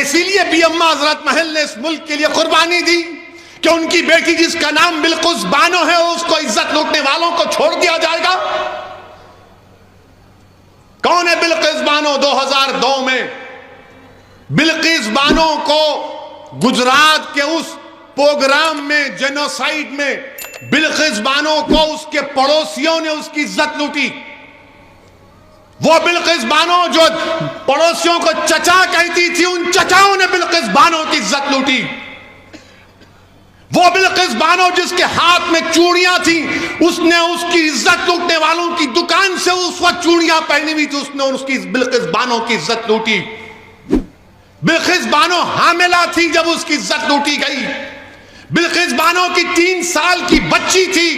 इसीलिए भी अम्मा हजरत महल ने इस मुल्क के लिए कुर्बानी दी कि उनकी बेटी जिसका नाम बिल्किस बानो है उसको इज्जत लूटने वालों को छोड़ दिया जाएगा। कौन है बिल्किस बानो? 2002 में बिल्किस बानो को गुजरात के उस प्रोग्राम में, जेनोसाइड में, बिल्किस बानो को उसके पड़ोसियों ने उसकी इज्जत लूटी। वो बिल्किस बानो जो पड़ोसियों को चचा कहती थी, उन चचाओं ने बिल्किस बानो की इज्जत लूटी। वो बिल्किस बानो जिसके हाथ में चूड़ियां थी, उसने उसकी इज्जत लूटने वालों की दुकान से उस वक्त चूड़ियां पहनी हुई थी, उसने उसकी बिल्किस बानो की इज्जत लूटी। बिल्किस बानो हामिला थी जब उसकी इज्जत लूटी गई। बिल्किस बानो की 3 साल की बच्ची थी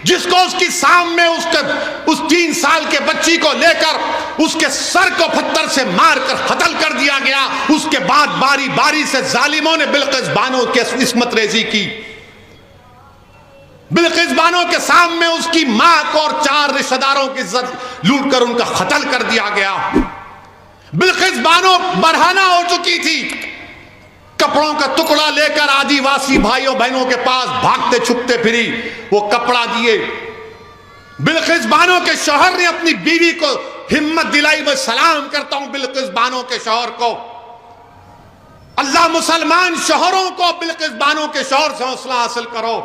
जिसको उसकी सामने उस 3 साल के बच्ची को लेकर उसके सर को पत्थर से मारकर कत्ल कर दिया गया। उसके बाद बारी बारी से जालिमों ने बिल्किस बानो की इस्मत रेजी की। बिल्किस बानो के सामने उसकी मां को और 4 रिश्तेदारों की इज्जत लूट कर उनका कत्ल कर दिया गया। बिल्किस बानो बरहाना हो चुकी थी, कपड़ों का टुकड़ा लेकर आदिवासी भाइयों बहनों के पास भागते छुपते फिरी, वो कपड़ा दिए। बिल्किस बानो के शौहर ने अपनी बीवी को हिम्मत दिलाई। मैं सलाम करता हूं बिल्किस बानो के शौहर को। अल्लाह मुसलमान शौहरों को बिल्किस बानो के शौहर से हौसला हासिल करो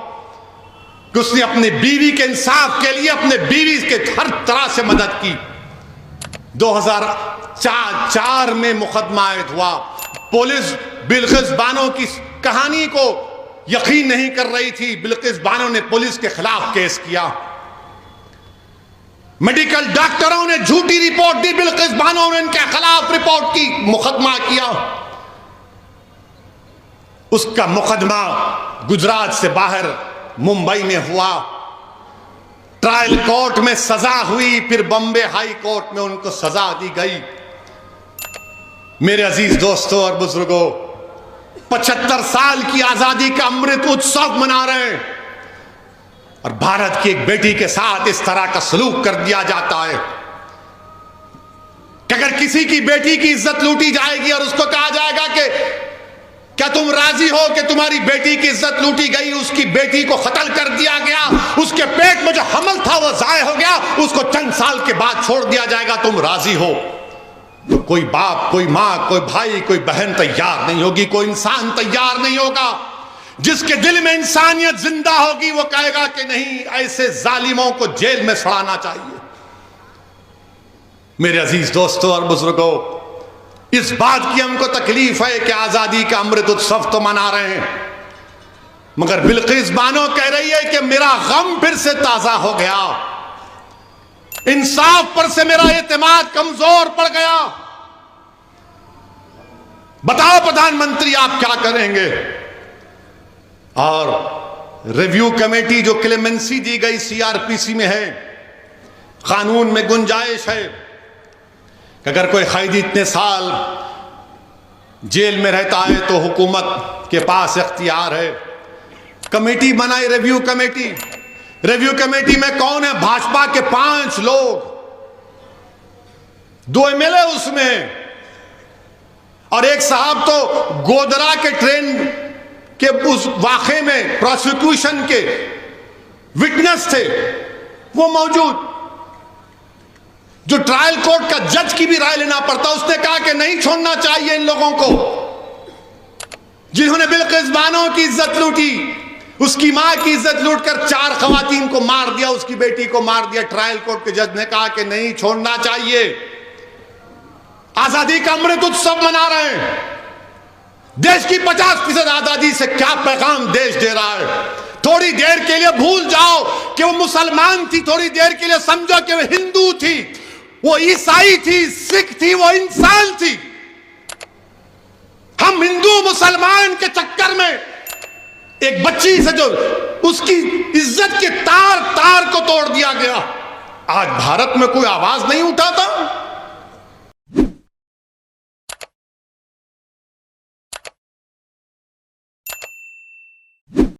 कि उसने अपनी बीवी के इंसाफ के लिए अपने बीवी के हर तरह से मदद की। 2004 में मुकदमा आयद हुआ। पुलिस बिल्किस बानो की कहानी को यकीन नहीं कर रही थी। बिल्किस बानो ने पुलिस के खिलाफ केस किया। मेडिकल डॉक्टरों ने झूठी रिपोर्ट दी, बिल्किस बानो ने इनके खिलाफ रिपोर्ट की, मुकदमा किया। उसका मुकदमा गुजरात से बाहर मुंबई में हुआ। ट्रायल कोर्ट में सजा हुई, फिर बॉम्बे हाई कोर्ट में उनको सजा दी गई। मेरे अजीज दोस्तों और बुजुर्गों, 75 साल की आजादी का अमृत उत्सव मना रहे हैं और भारत की एक बेटी के साथ इस तरह का सलूक कर दिया जाता है कि अगर किसी की बेटी की इज्जत लूटी जाएगी और उसको कहा जाएगा कि क्या तुम राजी हो कि तुम्हारी बेटी की इज्जत लूटी गई, उसकी बेटी को कत्ल कर दिया गया, उसके पेट में जो हमल था वो जाय हो गया, उसको चंद साल के बाद छोड़ दिया जाएगा, तुम राजी हो? तो कोई बाप, कोई माँ, कोई भाई, कोई बहन तैयार नहीं होगी, कोई इंसान तैयार नहीं होगा। जिसके दिल में इंसानियत जिंदा होगी वो कहेगा कि नहीं, ऐसे जालिमों को जेल में सड़ाना चाहिए। मेरे अजीज दोस्तों और बुजुर्गों, इस बात की हमको तकलीफ है कि आजादी का अमृत उत्सव तो मना रहे हैं, मगर बिल्किस बानो कह रही है कि मेरा गम फिर से ताजा हो गया, इंसाफ पर से मेरा एतमाद कमजोर पड़ गया। बताओ प्रधानमंत्री आप क्या करेंगे? और रिव्यू कमेटी जो क्लेमेंसी दी गई सीआरपीसी में है, कानून में गुंजाइश है कि अगर कोई कैदी इतने साल जेल में रहता है तो हुकूमत के पास इख्तियार है। कमेटी बनाई, रिव्यू कमेटी। रिव्यू कमेटी में कौन है? भाजपा के 5 लोग, 2 एमएलए उसमें, और एक साहब तो गोधरा के ट्रेन के उस वाक़े में प्रोसिक्यूशन के विटनेस थे, वो मौजूद। जो ट्रायल कोर्ट का जज की भी राय लेना पड़ता, उसने कहा कि नहीं छोड़ना चाहिए इन लोगों को जिन्होंने बिल्किस बानो की इज्जत लूटी, उसकी मां की इज्जत लूटकर 4 खवातीन को मार दिया, उसकी बेटी को मार दिया। ट्रायल कोर्ट के जज ने कहा कि नहीं छोड़ना चाहिए। आजादी का अमृत उत्सव मना रहे हैं। देश की 50% आजादी से क्या पैगाम देश दे रहा है? थोड़ी देर के लिए भूल जाओ कि वो मुसलमान थी, थोड़ी देर के लिए समझो कि वो हिंदू थी, वो ईसाई थी, सिख थी, वो इंसान थी। हम हिंदू मुसलमान के चक्कर में एक बच्ची से जो उसकी इज्जत के तार तार को तोड़ दिया गया। आज भारत में कोई आवाज नहीं उठाता।